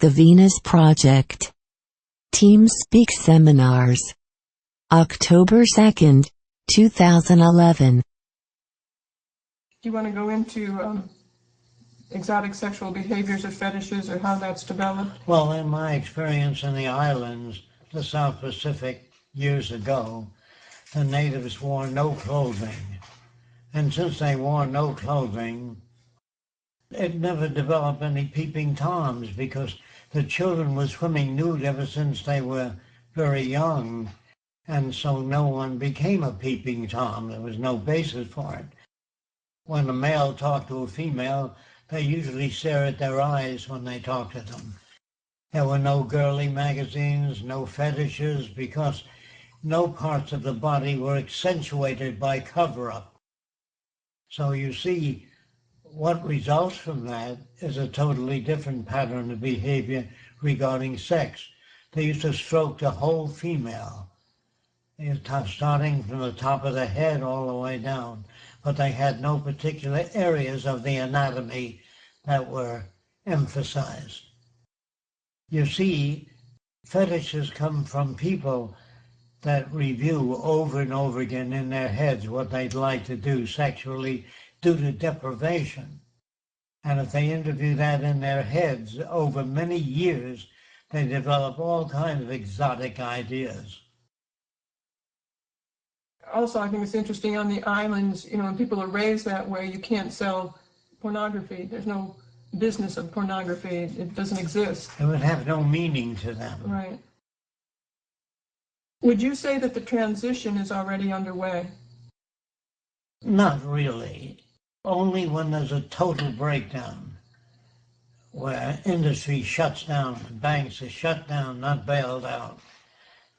The Venus Project. Team Speak Seminars. October 2, 2011. Do you want to go into exotic sexual behaviors or fetishes, or how that's developed? Well, in my experience in the islands, the South Pacific, years ago, the natives wore no clothing. And since they wore no clothing, it never developed any peeping toms because the children were swimming nude ever since they were very young. And so no one became a peeping tom. There was no basis for it. When a male talked to a female, they usually stare at their eyes when they talk to them. There were no girly magazines, no fetishes, because no parts of the body were accentuated by cover-up. So you see, what results from that is a totally different pattern of behavior regarding sex. They used to stroke the whole female, starting from the top of the head all the way down, but they had no particular areas of the anatomy that were emphasized. You see, fetishes come from people that review over and over again in their heads what they'd like to do sexually due to deprivation. And if they interview that in their heads over many years, they develop all kinds of exotic ideas. Also, I think it's interesting on the islands, when people are raised that way, you can't sell pornography. There's no business of pornography. It doesn't exist. It would have no meaning to them. Right. Would you say that the transition is already underway? Not really. Only when there's a total breakdown, where industry shuts down, banks are shut down, not bailed out,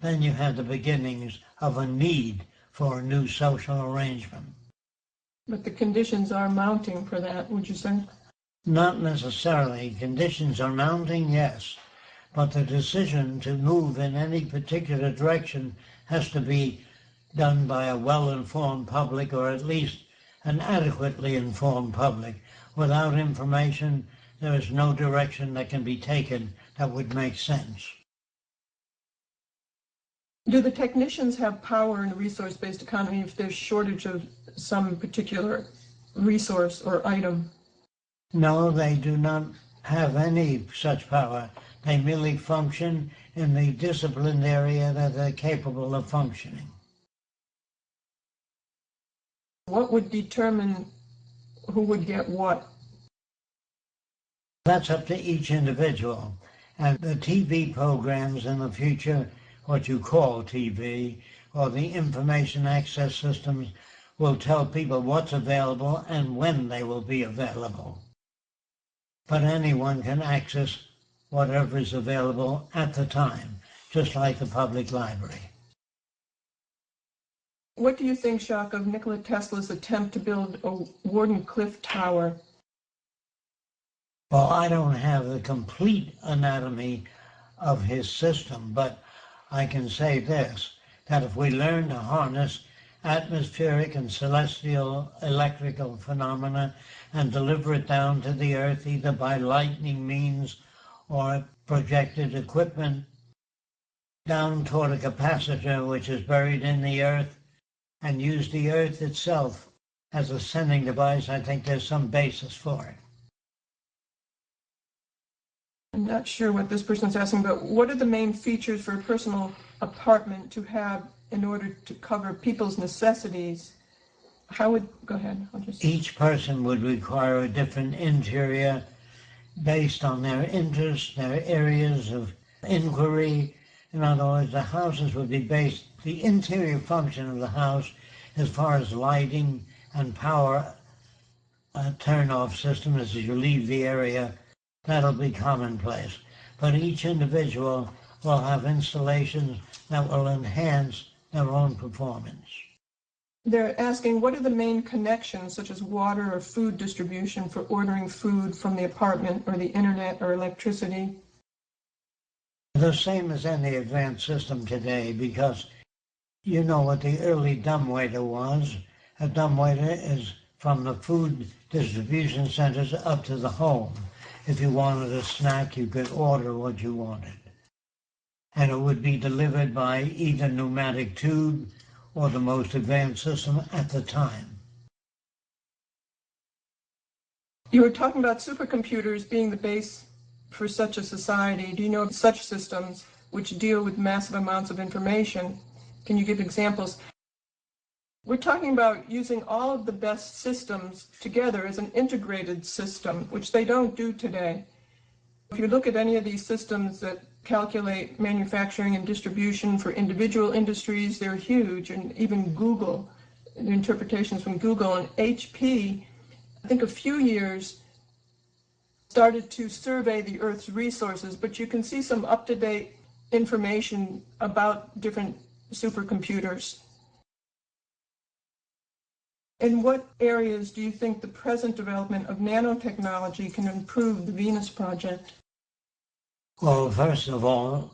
then you have the beginnings of a need for a new social arrangement. But the conditions are mounting for that, would you say? Not necessarily. Conditions are mounting, yes, but the decision to move in any particular direction has to be done by a well-informed public, or at least an adequately informed public. Without information, there is no direction that can be taken that would make sense. Do the technicians have power in a resource-based economy if there's shortage of some particular resource or item? No, they do not have any such power. They merely function in the disciplined area that they're capable of functioning. What would determine who would get what? That's up to each individual. And the TV programs in the future, what you call TV, or the information access systems, will tell people what's available and when they will be available. But anyone can access whatever is available at the time, just like the public library. What do you think, Jacques, of Nikola Tesla's attempt to build a Wardenclyffe Tower? Well, I don't have the complete anatomy of his system, but I can say this, that if we learn to harness atmospheric and celestial electrical phenomena and deliver it down to the earth either by lightning means or projected equipment down toward a capacitor which is buried in the earth, and use the earth itself as a sending device, I think there's some basis for it. I'm not sure what this person's asking, but what are the main features for a personal apartment to have in order to cover people's necessities? Go ahead. Each person would require a different interior based on their interests, their areas of inquiry. In other words, the houses would be based, the interior function of the house as far as lighting and power turn-off system as you leave the area, that'll be commonplace. But each individual will have installations that will enhance their own performance. They're asking, what are the main connections, such as water or food distribution, for ordering food from the apartment or the internet or electricity? The same as any advanced system today, because you know what the early dumbwaiter was. A dumbwaiter is from the food distribution centers up to the home. If you wanted a snack, you could order what you wanted. And it would be delivered by either pneumatic tube or the most advanced system at the time. You were talking about supercomputers being the base for such a society. Do you know of such systems which deal with massive amounts of information? Can you give examples? We're talking about using all of the best systems together as an integrated system, which they don't do today. If you look at any of these systems that calculate manufacturing and distribution for individual industries, they're huge, and even Google, the interpretations from Google and HP, I think a few years started to survey the Earth's resources, but you can see some up-to-date information about different supercomputers. In what areas do you think the present development of nanotechnology can improve the Venus Project? Well, first of all,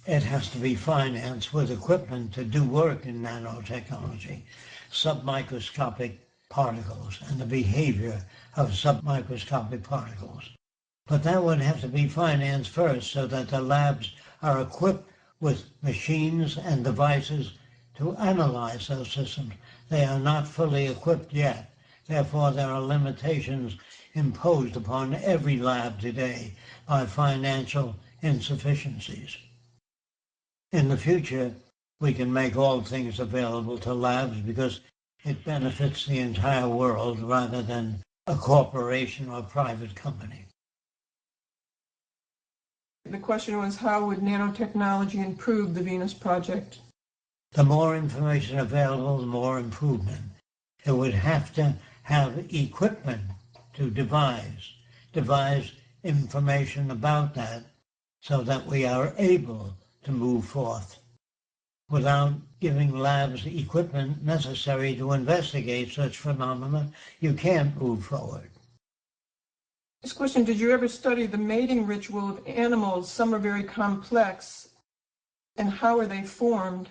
it has to be financed with equipment to do work in nanotechnology, submicroscopic particles, and the behavior of submicroscopic particles. But that would have to be financed first so that the labs are equipped with machines and devices to analyze those systems. They are not fully equipped yet. Therefore, there are limitations imposed upon every lab today by financial insufficiencies. In the future, we can make all things available to labs because it benefits the entire world rather than a corporation or private company. The question was, how would nanotechnology improve the Venus Project? The more information available, the more improvement. It would have to have equipment to devise information about that so that we are able to move forth. Without giving labs the equipment necessary to investigate such phenomena, you can't move forward. This question, did you ever study the mating ritual of animals? Some are very complex. And how are they formed?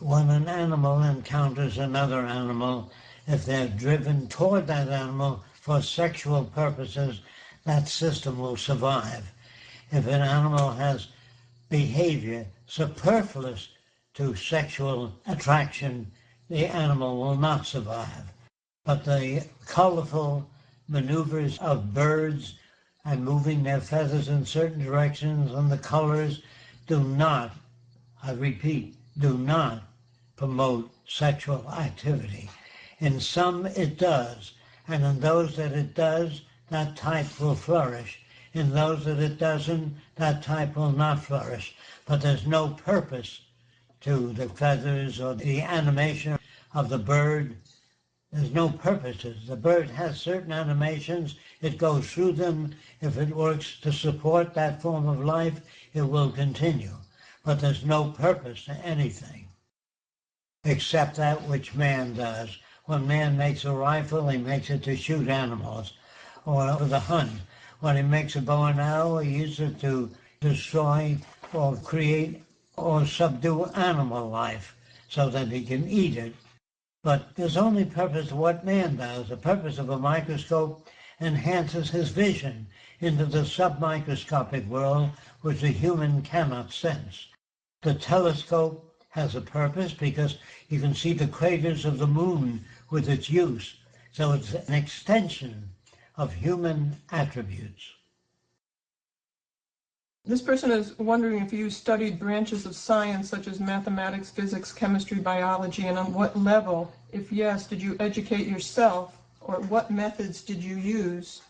When an animal encounters another animal, if they're driven toward that animal for sexual purposes, that system will survive. If an animal has behavior superfluous to sexual attraction, the animal will not survive. But the colorful maneuvers of birds and moving their feathers in certain directions and the colors do not, I repeat, do not promote sexual activity. In some it does, and in those that it does, that type will flourish. In those that it doesn't, that type will not flourish. But there's no purpose to the feathers or the animation of the bird. There's no purposes. The bird has certain animations. It goes through them. If it works to support that form of life, it will continue. But there's no purpose to anything except that which man does. When man makes a rifle, he makes it to shoot animals or for the hunt. When he makes a bow and arrow, he uses it to destroy or create or subdue animal life so that he can eat it. But there's only purpose to what man does. The purpose of a microscope enhances his vision into the submicroscopic world which the human cannot sense. The telescope has a purpose because you can see the craters of the moon with its use. So it's an extension of human attributes. This person is wondering if you studied branches of science such as mathematics, physics, chemistry, biology, and on what level? If yes, did you educate yourself, or what methods did you use?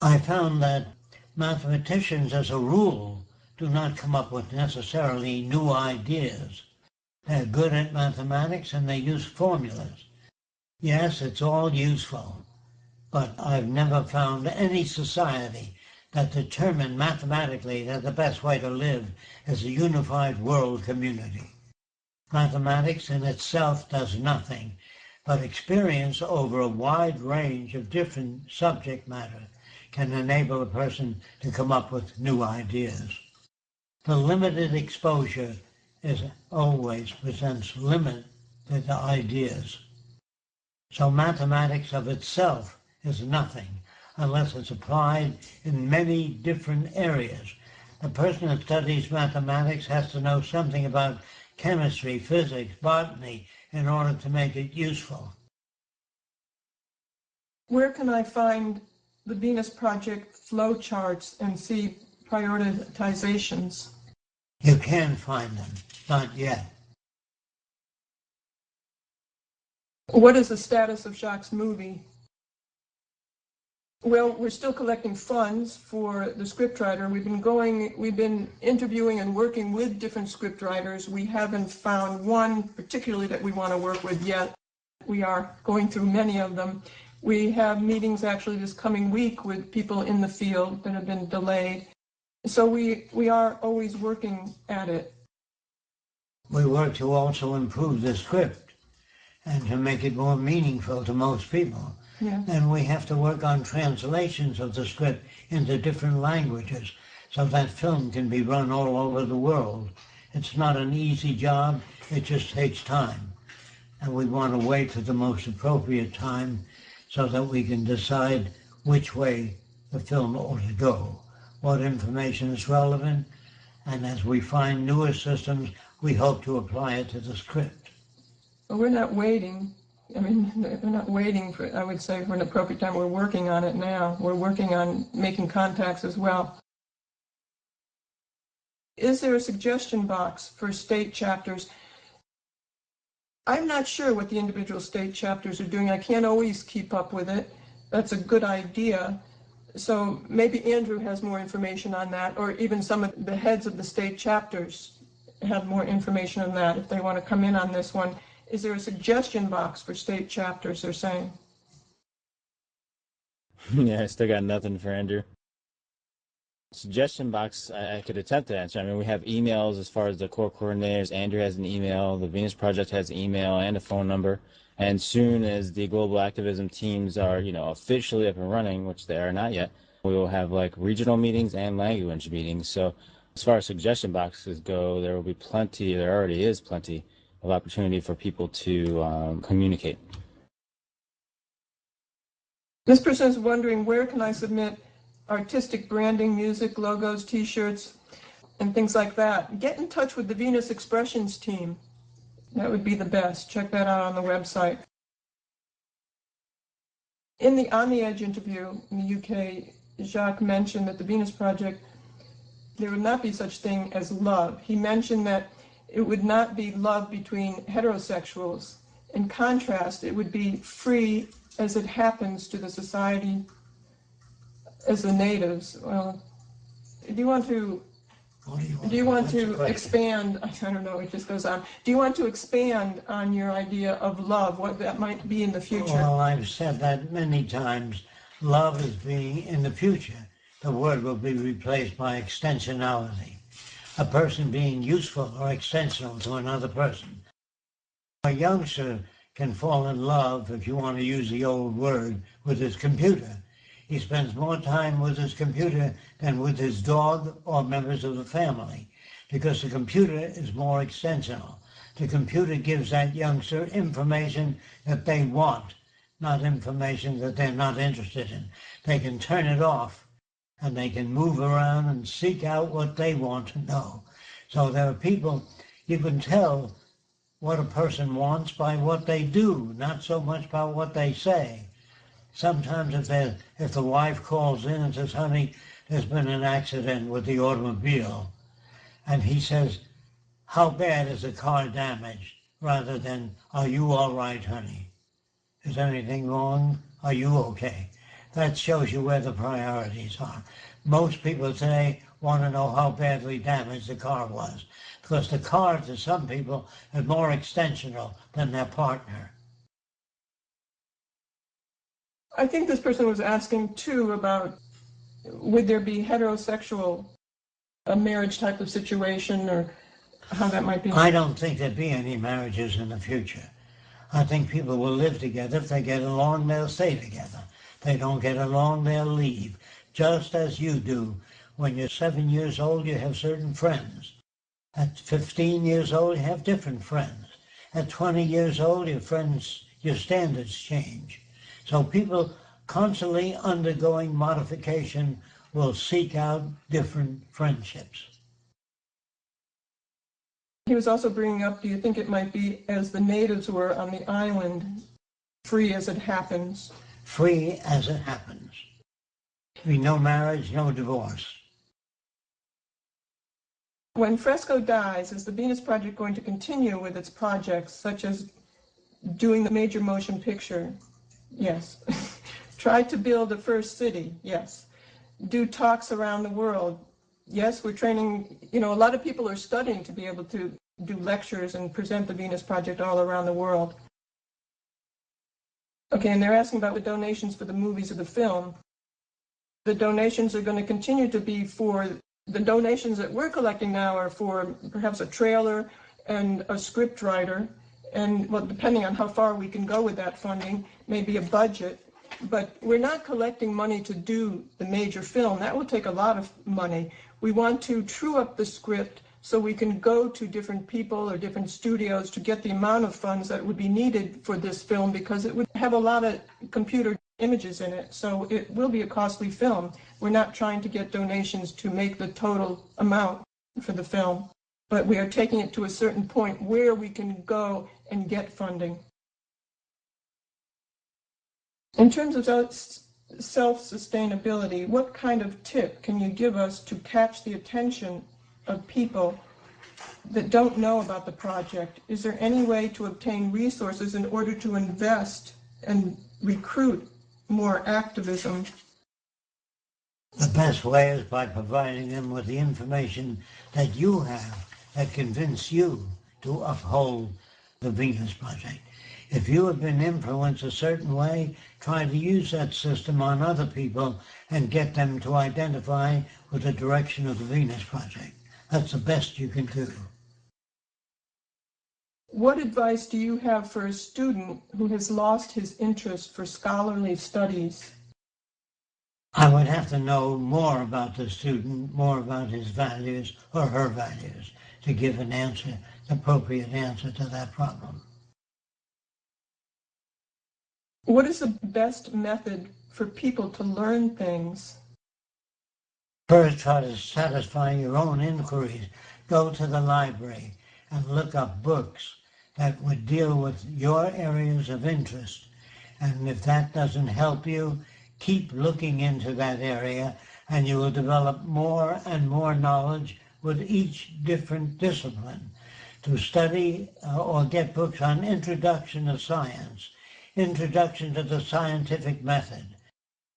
I found that mathematicians, as a rule, do not come up with necessarily new ideas. They're good at mathematics and they use formulas. Yes, it's all useful, but I've never found any society that determined mathematically that the best way to live is a unified world community. Mathematics in itself does nothing, but experience over a wide range of different subject matter can enable a person to come up with new ideas. The limited exposure always presents limited ideas. So mathematics of itself is nothing unless it's applied in many different areas. The person that studies mathematics has to know something about chemistry, physics, botany in order to make it useful. Where can I find the Venus Project flow charts and see prioritizations? You can find them, not yet. What is the status of Jacques' movie? Well, we're still collecting funds for the scriptwriter. We've been interviewing and working with different scriptwriters. We haven't found one particularly that we want to work with yet. We are going through many of them. We have meetings actually this coming week with people in the field that have been delayed. So we are always working at it. We work to also improve the script and to make it more meaningful to most people. Yeah. Then we have to work on translations of the script into different languages so that film can be run all over the world. It's not an easy job, it just takes time. And we want to wait to the most appropriate time so that we can decide which way the film ought to go, what information is relevant, and as we find newer systems, we hope to apply it to the script. But we're not waiting. I mean, we're not waiting for, I would say, for an appropriate time. We're working on it now. We're working on making contacts as well. Is there a suggestion box for state chapters? I'm not sure what the individual state chapters are doing. I can't always keep up with it. That's a good idea. So maybe Andrew has more information on that, or even some of the heads of the state chapters have more information on that if they want to come in on this one. Is there a suggestion box for state chapters, they're saying? Yeah, I still got nothing for Andrew. Suggestion box, I could attempt to answer. I mean, we have emails as far as the core coordinators. Andrew has an email. The Venus Project has an email and a phone number. And soon as the global activism teams are, officially up and running, which they are not yet, we will have like regional meetings and language meetings. So as far as suggestion boxes go, there will be plenty, there already is plenty of opportunity for people to communicate. This person is wondering, where can I submit artistic branding, music, logos, t-shirts, and things like that? Get in touch with the Venus Expressions team. That would be the best. Check that out on the website. In the On the Edge interview in the UK, Jacques mentioned that the Venus Project, there would not be such thing as love. He mentioned that it would not be love between heterosexuals. In contrast, it would be free as it happens to the society as the natives. Well, do you want to expand? I don't know, it just goes on. Do you want to expand on your idea of love, what that might be in the future? Well, I've said that many times. Love is being in the future. The word will be replaced by extensionality. A person being useful or extensional to another person. A youngster can fall in love, if you want to use the old word, with his computer. He spends more time with his computer than with his dog or members of the family, because the computer is more extensional. The computer gives that youngster information that they want, not information that they're not interested in. They can turn it off, and they can move around and seek out what they want to know. So there are people, you can tell what a person wants by what they do, not so much by what they say. Sometimes if the wife calls in and says, honey, there's been an accident with the automobile, and he says, how bad is the car damaged, rather than, are you all right, honey? Is anything wrong? Are you okay? That shows you where the priorities are. Most people today want to know how badly damaged the car was, because the car, to some people, is more extensional than their partner. I think this person was asking too about, would there be heterosexual, a marriage type of situation, or how that might be? I don't think there'd be any marriages in the future. I think people will live together. If they get along, they'll stay together. If they don't get along, they'll leave. Just as you do. When you're 7 years old, you have certain friends. At 15 years old, you have different friends. At 20 years old, your standards change. So people constantly undergoing modification, will seek out different friendships. He was also bringing up, do you think it might be as the natives were on the island, free as it happens? Free as it happens. No marriage, no divorce. When Fresco dies, is the Venus Project going to continue with its projects, such as doing the major motion picture? Yes. Try to build a first city? Yes. Do talks around the world? Yes, we're training, a lot of people are studying to be able to do lectures and present the Venus Project all around the world. Okay, and they're asking about the donations for the movies or the film. The donations are going to continue to be for, the donations that we're collecting now are for perhaps a trailer and a script writer, and well, depending on how far we can go with that funding, maybe a budget. But we're not collecting money to do the major film. That will take a lot of money. We want to true up the script so we can go to different people or different studios to get the amount of funds that would be needed for this film, because it would have a lot of computer images in it, so it will be a costly film. We're not trying to get donations to make the total amount for the film, but we are taking it to a certain point where we can go and get funding. In terms of self-sustainability, what kind of tip can you give us to catch the attention of people that don't know about the project? Is there any way to obtain resources in order to invest and recruit more activism? The best way is by providing them with the information that you have that convince you to uphold the Venus Project. If you have been influenced a certain way, try to use that system on other people and get them to identify with the direction of the Venus Project. That's the best you can do. What advice do you have for a student who has lost his interest for scholarly studies? I would have to know more about the student, more about his values or her values, to give an answer, an appropriate answer to that problem. What is the best method for people to learn things? First, try to satisfy your own inquiries. Go to the library and look up books that would deal with your areas of interest. And if that doesn't help you, keep looking into that area, and you will develop more and more knowledge with each different discipline. To study or get books on introduction to science, introduction to the scientific method.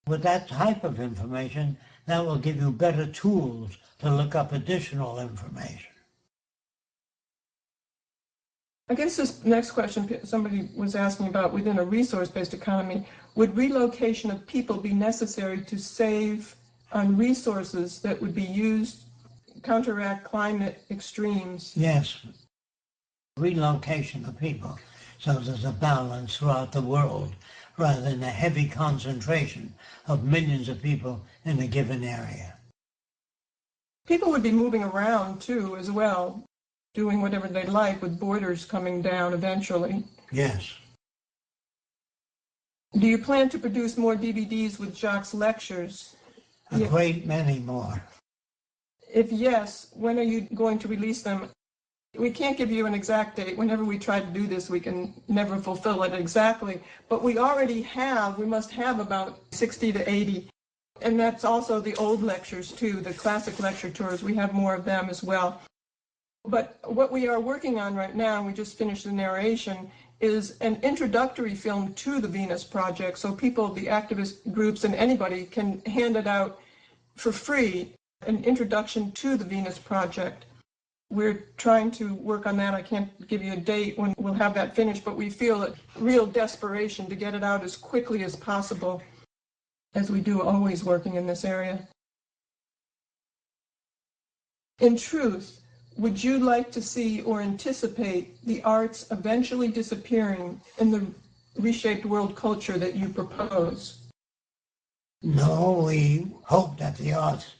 With that type of information, that will give you better tools to look up additional information. I guess this next question somebody was asking about, within a resource-based economy, would relocation of people be necessary to save on resources that would be used to counteract climate extremes? Yes, relocation of people, so there's a balance throughout the world rather than a heavy concentration of millions of people in a given area. People would be moving around too as well, doing whatever they like, with borders coming down eventually. Yes. Do you plan to produce more DVDs with Jacques' lectures? A great many more. If yes, when are you going to release them? We can't give you an exact date. Whenever we try to do this, we can never fulfill it exactly. But we must have about 60 to 80. And that's also the old lectures too, the classic lecture tours. We have more of them as well. But what we are working on right now, and we just finished the narration, is an introductory film to the Venus Project, so people, the activist groups and anybody, can hand it out for free, an introduction to the Venus Project. We're trying to work on that. I can't give you a date when we'll have that finished, but we feel a real desperation to get it out as quickly as possible, as we do always working in this area. In truth, would you like to see or anticipate the arts eventually disappearing in the reshaped world culture that you propose? No, we hope that the arts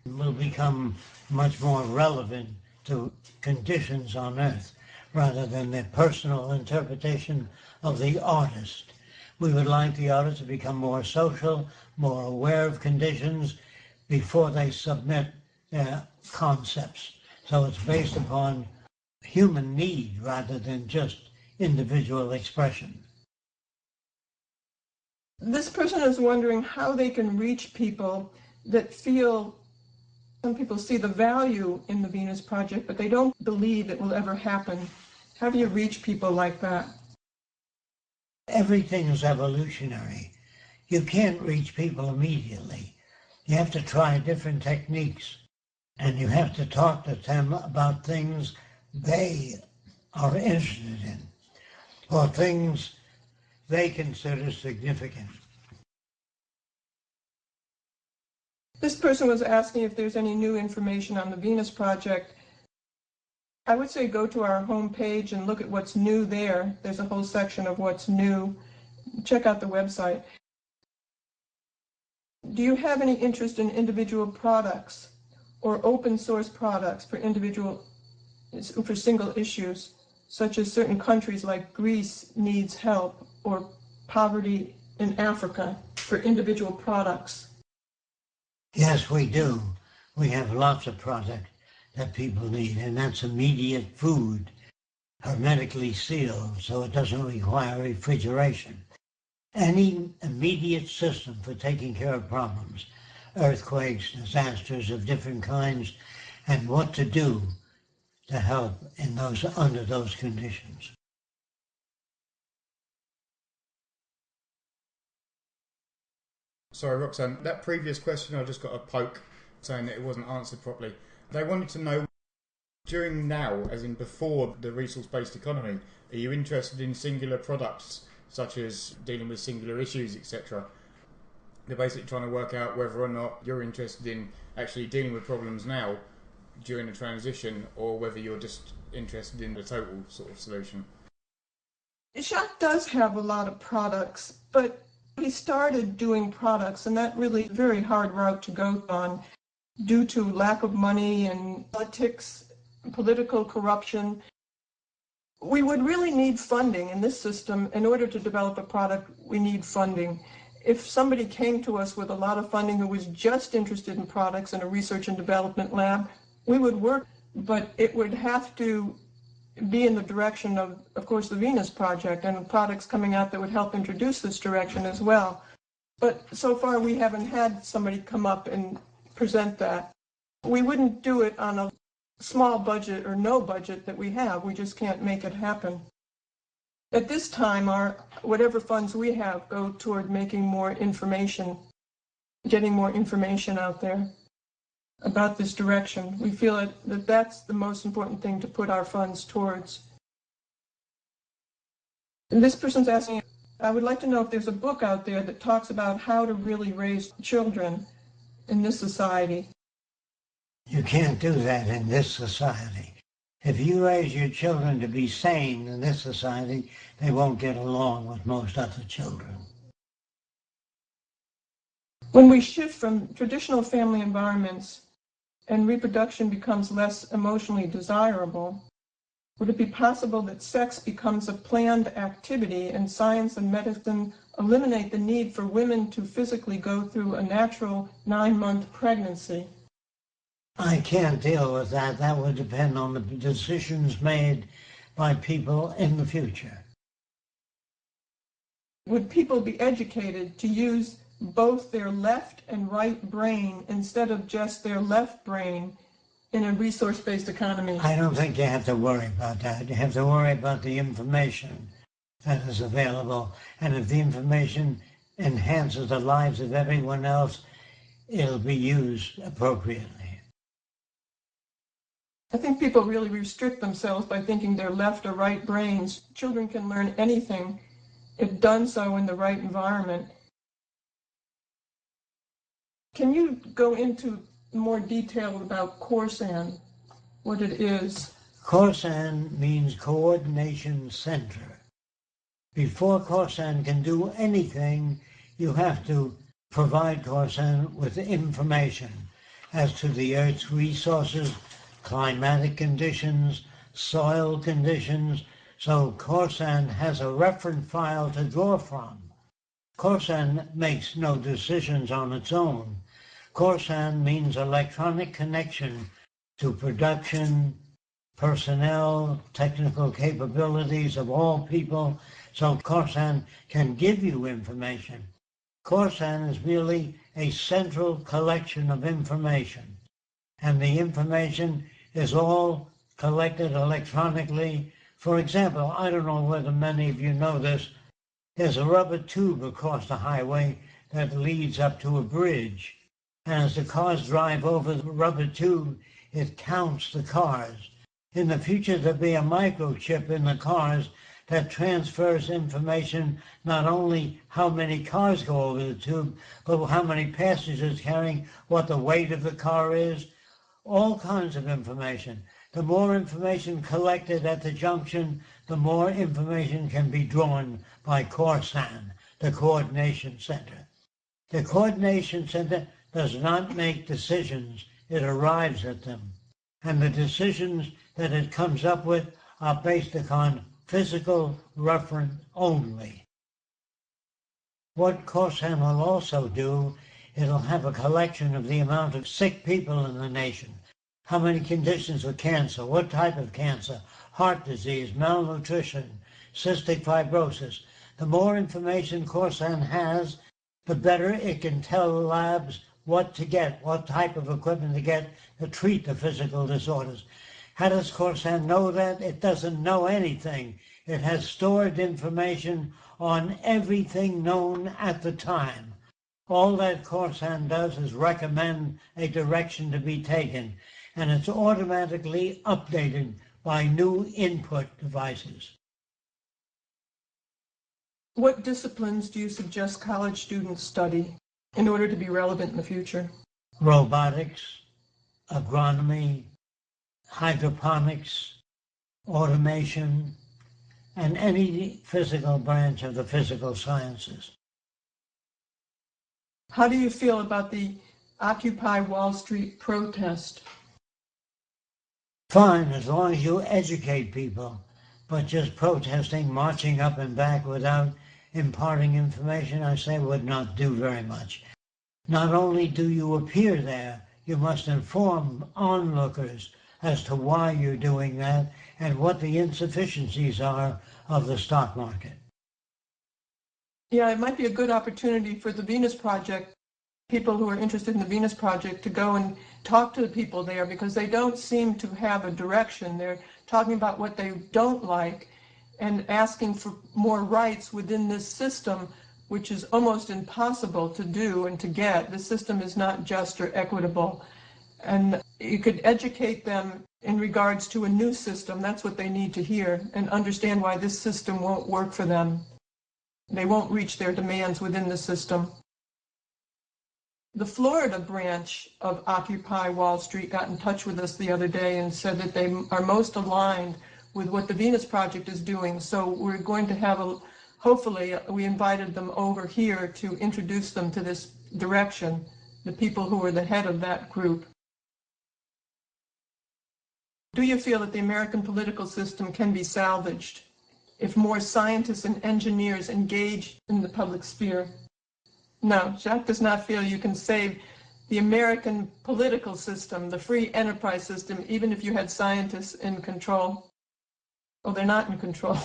will become much more relevant to conditions on Earth rather than the personal interpretation of the artist. We would like the auditor to become more social, more aware of conditions before they submit their concepts. So it's based upon human need rather than just individual expression. This person is wondering how they can reach people that feel, some people see the value in the Venus Project, but they don't believe it will ever happen. How do you reach people like that? Everything is evolutionary. You can't reach people immediately. You have to try different techniques, and you have to talk to them about things they are interested in, or things they consider significant. This person was asking if there's any new information on the Venus Project. I would say go to our home page and look at what's new there. There's a whole section of what's new. Check out the website. Do you have any interest in individual products or open source products for single issues, such as certain countries like Greece needs help, or poverty in Africa for individual products? Yes, we do. We have lots of products that people need, and that's immediate food, hermetically sealed, so it doesn't require refrigeration. Any immediate system for taking care of problems, earthquakes, disasters of different kinds, and what to do to help in under those conditions. Sorry, Roxanne, that previous question I just got a poke saying that it wasn't answered properly. They wanted to know, during now, as in before the resource-based economy, are you interested in singular products, such as dealing with singular issues, etc.? They're basically trying to work out whether or not you're interested in actually dealing with problems now during the transition, or whether you're just interested in the total sort of solution. Jacques does have a lot of products, but he started doing products, and that really is a very hard route to go on due to lack of money and politics, political corruption. We would really need funding in this system. In order to develop a product, we need funding. If somebody came to us with a lot of funding who was just interested in products in a research and development lab, we would work, but it would have to be in the direction of course, the Venus Project and products coming out that would help introduce this direction as well. But so far we haven't had somebody come up and present that. We wouldn't do it on a small budget or no budget that we have. We just can't make it happen. At this time, whatever funds we have go toward making more information, getting more information out there about this direction. We feel that that's the most important thing to put our funds towards. And this person's asking, I would like to know if there's a book out there that talks about how to really raise children in this society. You can't do that in this society. If you raise your children to be sane in this society, they won't get along with most other children. When we shift from traditional family environments and reproduction becomes less emotionally desirable, would it be possible that sex becomes a planned activity and science and medicine eliminate the need for women to physically go through a natural 9-month pregnancy? I can't deal with that. That would depend on the decisions made by people in the future. Would people be educated to use both their left and right brain instead of just their left brain in a resource-based economy? I don't think you have to worry about that. You have to worry about the information that is available. And if the information enhances the lives of everyone else, it'll be used appropriately. I think people really restrict themselves by thinking they're left or right brains. Children can learn anything if done so in the right environment. Can you go into more detail about CORSAN, what it is? CORSAN means Coordination Center. Before CORSAN can do anything, you have to provide CORSAN with information as to the Earth's resources, climatic conditions, soil conditions, so CORSAN has a reference file to draw from. Corsan makes no decisions on its own. Corsan means electronic connection to production, personnel, technical capabilities of all people, so Corsan can give you information. Corsan is merely a central collection of information, and the information is all collected electronically. For example, I don't know whether many of you know this, there's a rubber tube across the highway that leads up to a bridge. And as the cars drive over the rubber tube, it counts the cars. In the future, there'll be a microchip in the cars that transfers information, not only how many cars go over the tube, but how many passengers carrying, what the weight of the car is, all kinds of information. The more information collected at the junction, the more information can be drawn by Corsan, the coordination center. The coordination center does not make decisions, it arrives at them. And the decisions that it comes up with are based upon physical reference only. What Corsan will also do, it'll have a collection of the amount of sick people in the nation. How many conditions of cancer, what type of cancer, heart disease, malnutrition, cystic fibrosis. The more information Corsan has, the better it can tell labs what to get, what type of equipment to get to treat the physical disorders. How does Corsan know that? It doesn't know anything. It has stored information on everything known at the time. All that Corsan does is recommend a direction to be taken, and it's automatically updated by new input devices. What disciplines do you suggest college students study in order to be relevant in the future? Robotics, agronomy, hydroponics, automation, and any physical branch of the physical sciences. How do you feel about the Occupy Wall Street protest? Fine, as long as you educate people, but just protesting, marching up and back without imparting information, I say would not do very much. Not only do you appear there, you must inform onlookers as to why you're doing that and what the insufficiencies are of the stock market. Yeah, it might be a good opportunity for the Venus Project, people who are interested in the Venus Project, to go and talk to the people there, because they don't seem to have a direction. They're talking about what they don't like and asking for more rights within this system, which is almost impossible to do and to get. The system is not just or equitable. And you could educate them in regards to a new system. That's what they need to hear, and understand why this system won't work for them. They won't reach their demands within the system. The Florida branch of Occupy Wall Street got in touch with us the other day and said that they are most aligned with what the Venus Project is doing. So we're going to have hopefully, we invited them over here to introduce them to this direction, the people who are the head of that group. Do you feel that the American political system can be salvaged if more scientists and engineers engage in the public sphere? No, Jacques does not feel you can save the American political system, the free enterprise system, even if you had scientists in control. Oh, they're not in control.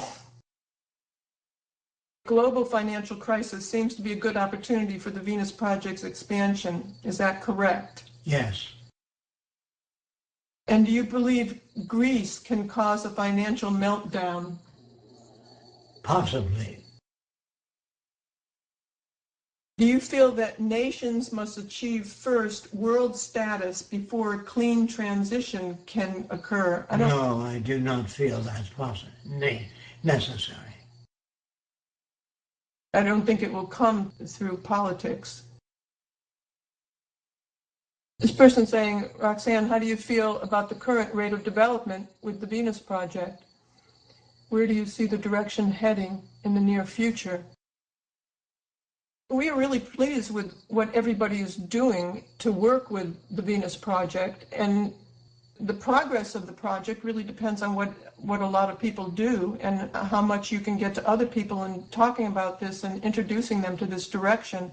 Global financial crisis seems to be a good opportunity for the Venus Project's expansion. Is that correct? Yes. And do you believe Greece can cause a financial meltdown? Possibly. Do you feel that nations must achieve first world status before a clean transition can occur? No, I do not feel that's necessary. I don't think it will come through politics. This person saying, Roxanne, how do you feel about the current rate of development with the Venus Project? Where do you see the direction heading in the near future? We are really pleased with what everybody is doing to work with the Venus Project, and The progress of the project really depends on what a lot of people do and how much you can get to other people in talking about this and introducing them to this direction.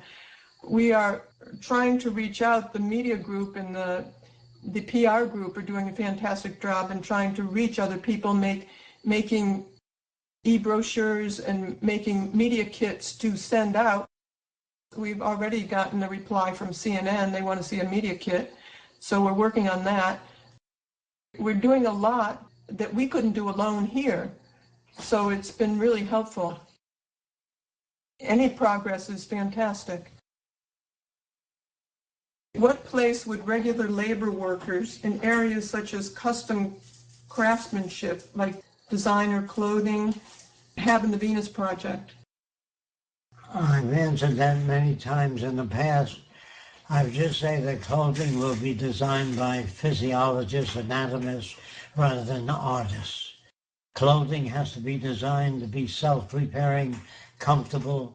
We are trying to reach out. The media group and the PR group are doing a fantastic job in trying to reach other people, making e-brochures and making media kits to send out. We've already gotten a reply from CNN. They want to see a media kit. So we're working on that. We're doing a lot that we couldn't do alone here. So it's been really helpful. Any progress is fantastic. What place would regular labor workers in areas such as custom craftsmanship, like designer clothing, have in the Venus Project? I've answered that many times in the past. I would just say that clothing will be designed by physiologists, anatomists, rather than artists. Clothing has to be designed to be self-repairing, comfortable,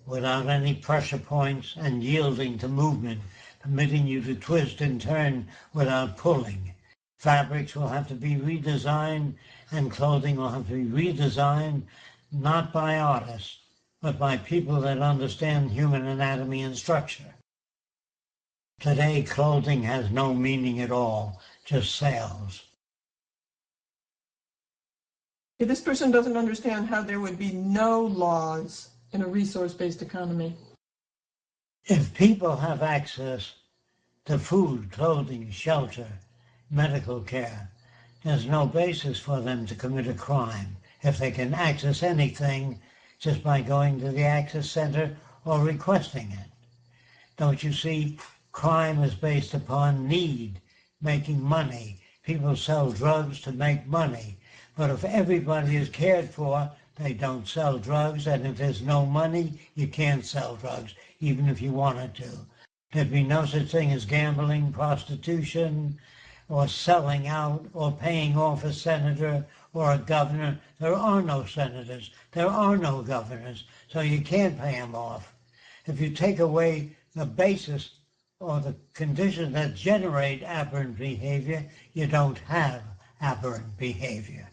without any pressure points, and yielding to movement, permitting you to twist and turn without pulling. Fabrics will have to be redesigned, and clothing will have to be redesigned, not by artists, but by people that understand human anatomy and structure. Today, clothing has no meaning at all, just sales. This person doesn't understand how there would be no laws in a resource-based economy. If people have access to food, clothing, shelter, medical care, there's no basis for them to commit a crime if they can access anything just by going to the access center or requesting it. Don't you see, crime is based upon need, making money. People sell drugs to make money. But if everybody is cared for, they don't sell drugs, and if there's no money, you can't sell drugs, even if you wanted to. There'd be no such thing as gambling, prostitution, or selling out, or paying off a senator or a governor. There are no senators. There are no governors, so you can't pay them off. If you take away the basis or the conditions that generate aberrant behavior, you don't have aberrant behavior.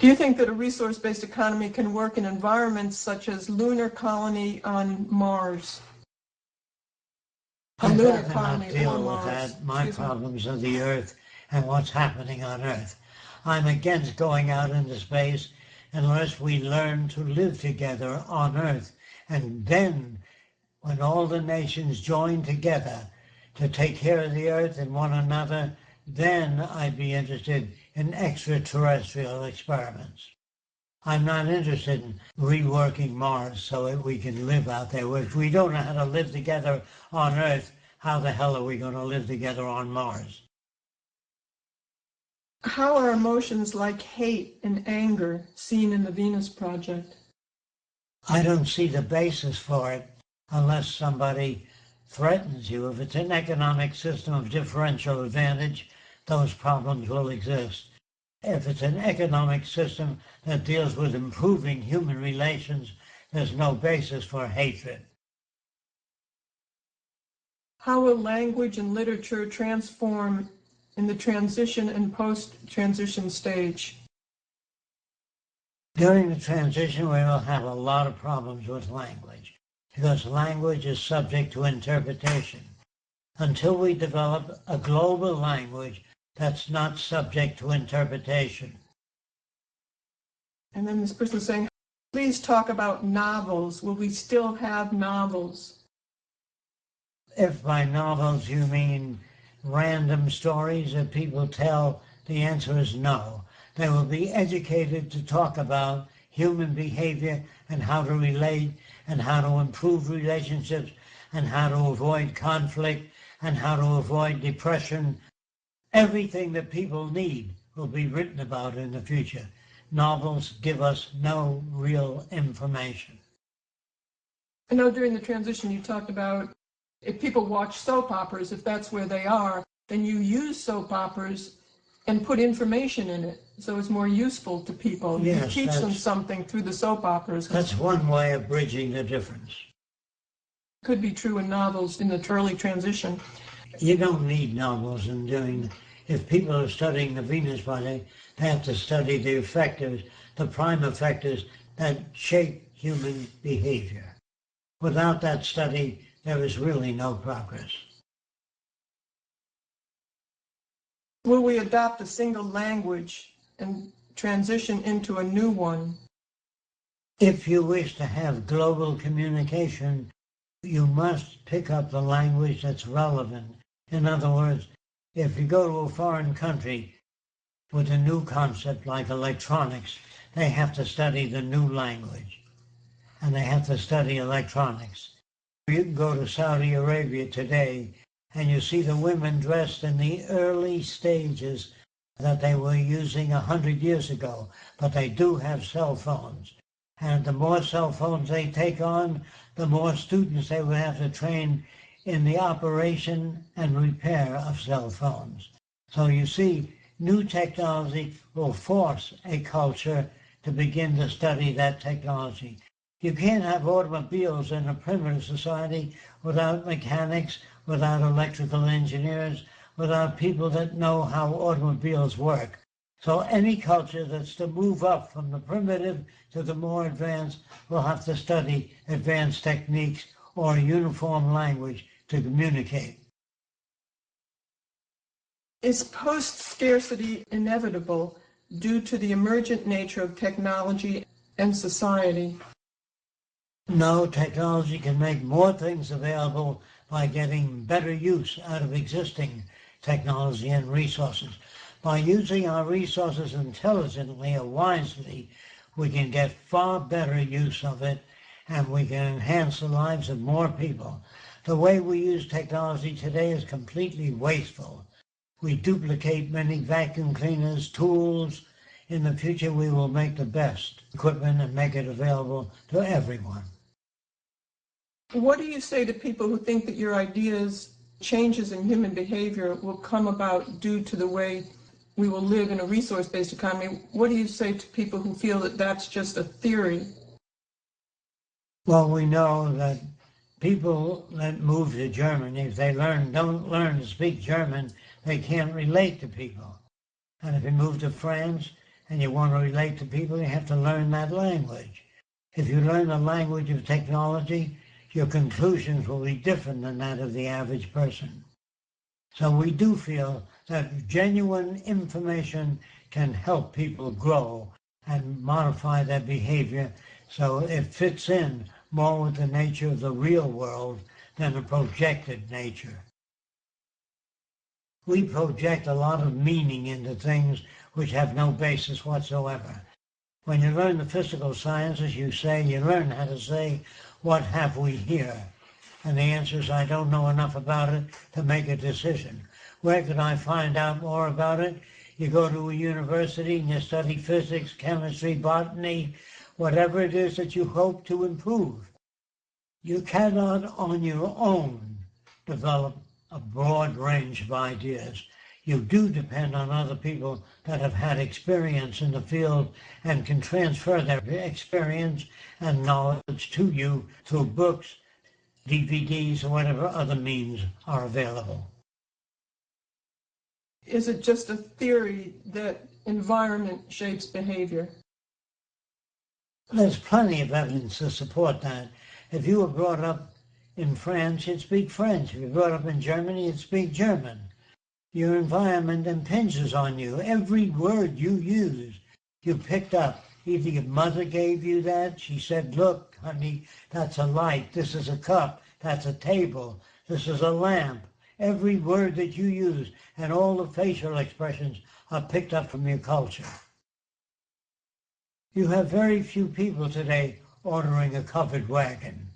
Do you think that a resource-based economy can work in environments such as lunar colony on Mars? A I'd lunar rather colony not deal on with Mars. that. My problems are the Earth and what's happening on Earth. I'm against going out into space unless we learn to live together on Earth. And then, when all the nations join together to take care of the Earth and one another, then I'd be interested in extraterrestrial experiments. I'm not interested in reworking Mars so that we can live out there. If we don't know how to live together on Earth, how the hell are we going to live together on Mars? How are emotions like hate and anger seen in the Venus Project? I don't see the basis for it unless somebody threatens you. If it's an economic system of differential advantage, those problems will exist. If it's an economic system that deals with improving human relations, there's no basis for hatred. How will language and literature transform in the transition and post-transition stage? During the transition, we will have a lot of problems with language, because language is subject to interpretation. Until we develop a global language that's not subject to interpretation. And then this person is saying, please talk about novels. Will we still have novels? If by novels you mean random stories that people tell, the answer is no. They will be educated to talk about human behavior and how to relate and how to improve relationships and how to avoid conflict and how to avoid depression. Everything that people need will be written about in the future. Novels give us no real information. I know during the transition you talked about if people watch soap operas, if that's where they are, then you use soap operas and put information in it, so it's more useful to people. Yes, you teach them something through the soap operas. That's one way of bridging the difference. Could be true in novels in the early transition. You don't need novels in doing. If people are studying the Venus Project, they have to study the effectors, the prime effectors that shape human behavior. Without that study, there is really no progress. Will we adopt a single language and transition into a new one? If you wish to have global communication, you must pick up the language that's relevant. In other words, if you go to a foreign country with a new concept like electronics, they have to study the new language and they have to study electronics. You can go to Saudi Arabia today and you see the women dressed in the early stages that they were using 100 years ago, but they do have cell phones. And the more cell phones they take on, the more students they will have to train in the operation and repair of cell phones. So you see, new technology will force a culture to begin to study that technology. You can't have automobiles in a primitive society without mechanics, without electrical engineers, without people that know how automobiles work. So any culture that's to move up from the primitive to the more advanced will have to study advanced techniques or a uniform language to communicate. Is post-scarcity inevitable due to the emergent nature of technology and society? No, technology can make more things available by getting better use out of existing technology and resources. By using our resources intelligently or wisely, we can get far better use of it and we can enhance the lives of more people. The way we use technology today is completely wasteful. We duplicate many vacuum cleaners, tools. In the future, we will make the best equipment and make it available to everyone. What do you say to people who think that your ideas, changes in human behavior, will come about due to the way we will live in a resource-based economy? What do you say to people who feel that that's just a theory? Well, we know that people that move to Germany, if they don't learn to speak German, they can't relate to people. And if you move to France and you want to relate to people, you have to learn that language. If you learn the language of technology, your conclusions will be different than that of the average person. So we do feel that genuine information can help people grow and modify their behavior so it fits in more with the nature of the real world than a projected nature. We project a lot of meaning into things which have no basis whatsoever. When you learn the physical sciences, you learn how to say, what have we here? And the answer is, I don't know enough about it to make a decision. Where could I find out more about it? You go to a university and you study physics, chemistry, botany, whatever it is that you hope to improve. You cannot on your own develop a broad range of ideas. You do depend on other people that have had experience in the field and can transfer their experience and knowledge to you through books, DVDs, or whatever other means are available. Is it just a theory that environment shapes behavior? There's plenty of evidence to support that. If you were brought up in France, you'd speak French. If you were brought up in Germany, you'd speak German. Your environment impinges on you. Every word you use, you picked up. Either your mother gave you that, she said, look, honey, that's a light, this is a cup, that's a table, this is a lamp. Every word that you use and all the facial expressions are picked up from your culture. You have very few people today ordering a covered wagon.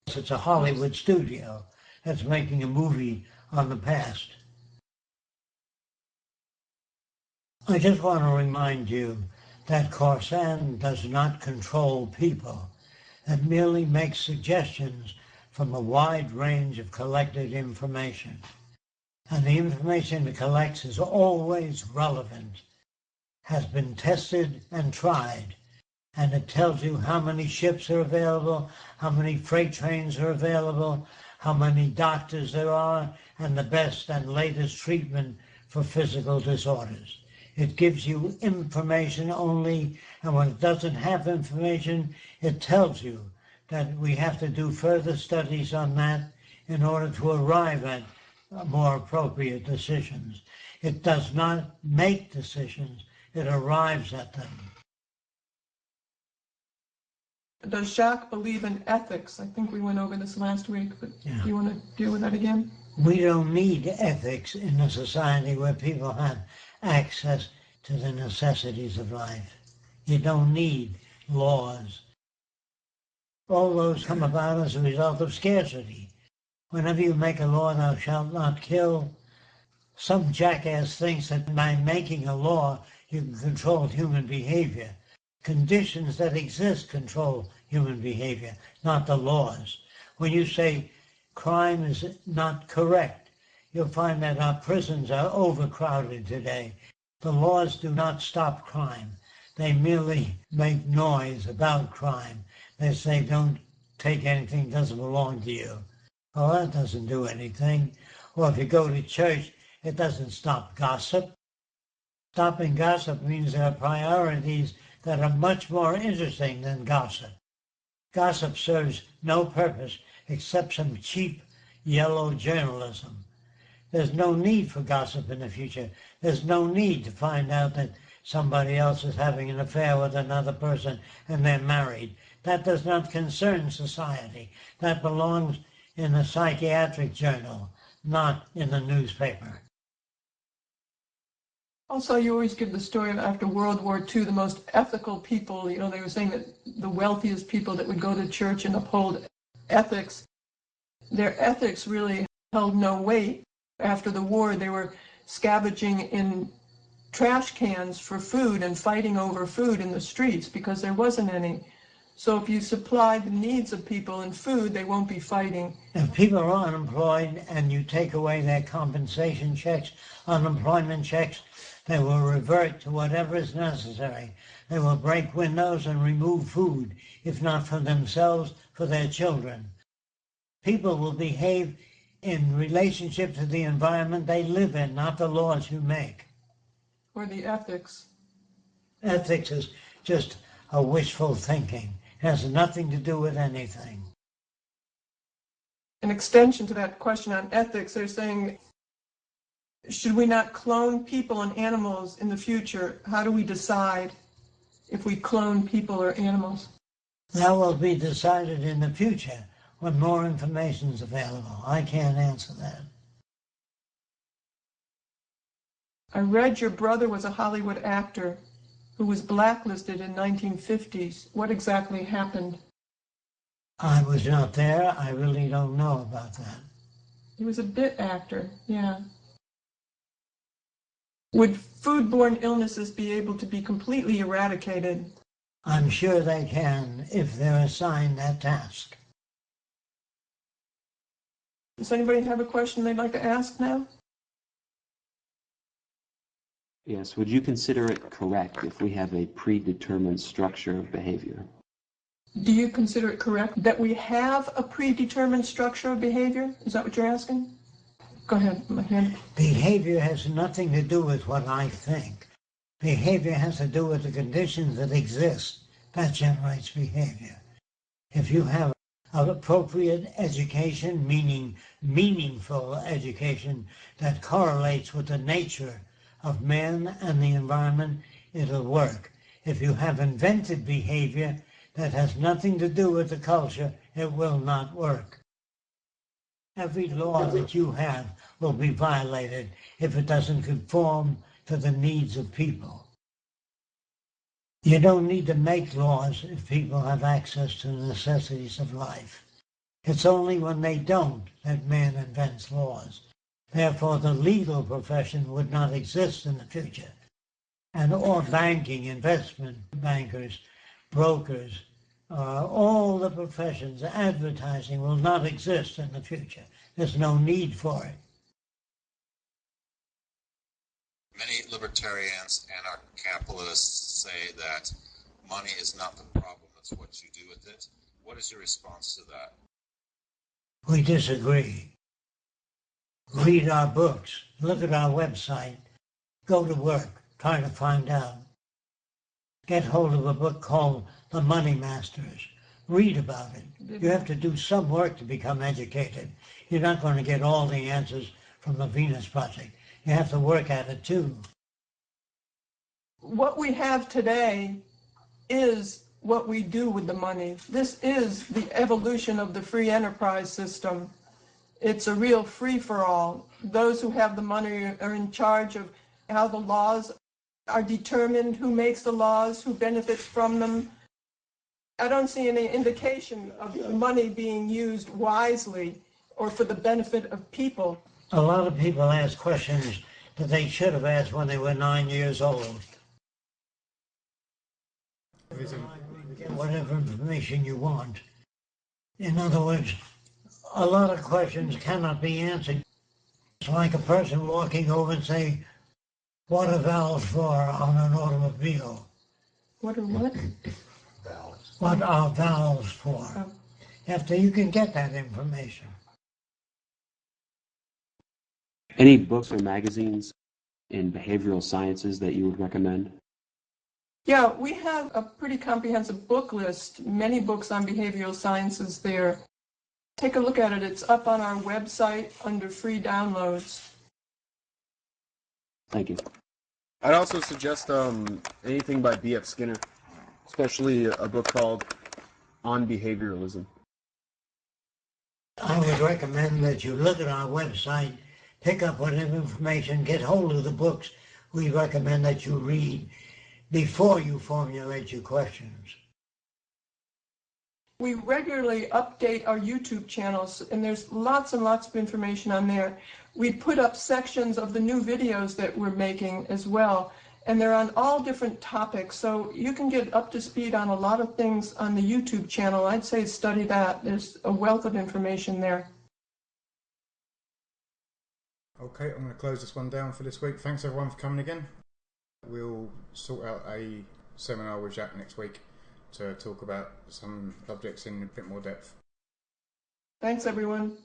It's a Hollywood studio that's making a movie on the past. I just want to remind you that Corsan does not control people. It merely makes suggestions from a wide range of collected information. And the information it collects is always relevant, has been tested and tried, and it tells you how many ships are available, how many freight trains are available, how many doctors there are, and the best and latest treatment for physical disorders. It gives you information only, and when it doesn't have information, it tells you that we have to do further studies on that in order to arrive at more appropriate decisions. It does not make decisions, it arrives at them. Does Jacques believe in ethics? I think we went over this last week, but Yeah. do you want to deal with that again? We don't need ethics in a society where people have access to the necessities of life. You don't need laws. All those come about as a result of scarcity. Whenever you make a law, thou shalt not kill, some jackass thinks that by making a law, you can control human behavior. Conditions that exist control human behavior, not the laws. When you say crime is not correct, you'll find that our prisons are overcrowded today. The laws do not stop crime. They merely make noise about crime. They say don't take anything that doesn't belong to you. Well, that doesn't do anything. Or if you go to church, it doesn't stop gossip. Stopping gossip means there are priorities that are much more interesting than gossip. Gossip serves no purpose except some cheap yellow journalism. There's no need for gossip in the future. There's no need to find out that somebody else is having an affair with another person and they're married. That does not concern society. That belongs in a psychiatric journal, not in the newspaper. Also, you always give the story of after World War II, the most ethical people, they were saying that the wealthiest people that would go to church and uphold ethics, their ethics really held no weight. After the war, they were scavenging in trash cans for food and fighting over food in the streets because there wasn't any. So if you supply the needs of people in food, they won't be fighting. If people are unemployed and you take away their compensation checks, unemployment checks, they will revert to whatever is necessary. They will break windows and remove food, if not for themselves, for their children. People will behave in relationship to the environment they live in, not the laws you make. Or the ethics. Ethics is just a wishful thinking. It has nothing to do with anything. An extension to that question on ethics, they're saying, should we not clone people and animals in the future? How do we decide if we clone people or animals? That will be decided in the future when more information is available. I can't answer that. I read your brother was a Hollywood actor who was blacklisted in 1950s. What exactly happened? I was not there. I really don't know about that. He was a bit actor, yeah. Would foodborne illnesses be able to be completely eradicated? I'm sure they can if they're assigned that task. Does anybody have a question they'd like to ask now? Yes, would you consider it correct if we have a predetermined structure of behavior? Do you consider it correct that we have a predetermined structure of behavior? Is that what you're asking? Go ahead, my hand. Behavior has nothing to do with what I think. Behavior has to do with the conditions that exist. That generates behavior. If you have an appropriate education, meaning meaningful education that correlates with the nature of man and the environment, it'll work. If you have invented behavior that has nothing to do with the culture, it will not work. Every law that you have will be violated if it doesn't conform to the needs of people. You don't need to make laws if people have access to the necessities of life. It's only when they don't that man invents laws. Therefore, the legal profession would not exist in the future. And all banking, investment bankers, brokers, all the professions, advertising will not exist in the future. There's no need for it. Many libertarians and anarcho-capitalists say that money is not the problem, it's what you do with it. What is your response to that? we disagree. Read our books, look at our website, go to work, try to find out. Get hold of a book called The Money Masters. Read about it. You have to do some work to become educated. You're not going to get all the answers from the Venus Project. You have to work at it too. What we have today is what we do with the money. This is the evolution of the free enterprise system. It's a real free-for-all. Those who have the money are in charge of how the laws are determined, who makes the laws, who benefits from them. I don't see any indication of money being used wisely or for the benefit of people. A lot of people ask questions that they should have asked when they were 9 years old. Get whatever information you want. In other words, a lot of questions cannot be answered. It's like a person walking over and saying, what are valves for on an automobile? What are what? What are valves for? After you can get that information. Any books or magazines in behavioral sciences that you would recommend? Yeah, we have a pretty comprehensive book list, many books on behavioral sciences there. Take a look at it. It's up on our website under free downloads. Thank you. I'd also suggest anything by B.F. Skinner, especially a book called On Behavioralism. I would recommend that you look at our website, pick up whatever information, get hold of the books we recommend that you read before you formulate your questions. We regularly update our YouTube channels, and there's lots and lots of information on there. We put up sections of the new videos that we're making as well, and they're on all different topics, so you can get up to speed on a lot of things on the YouTube channel. I'd say study that. There's a wealth of information there. Okay, I'm going to close this one down for this week. Thanks everyone for coming again. We'll sort out a seminar with Jack next week to talk about some subjects in a bit more depth. Thanks, everyone.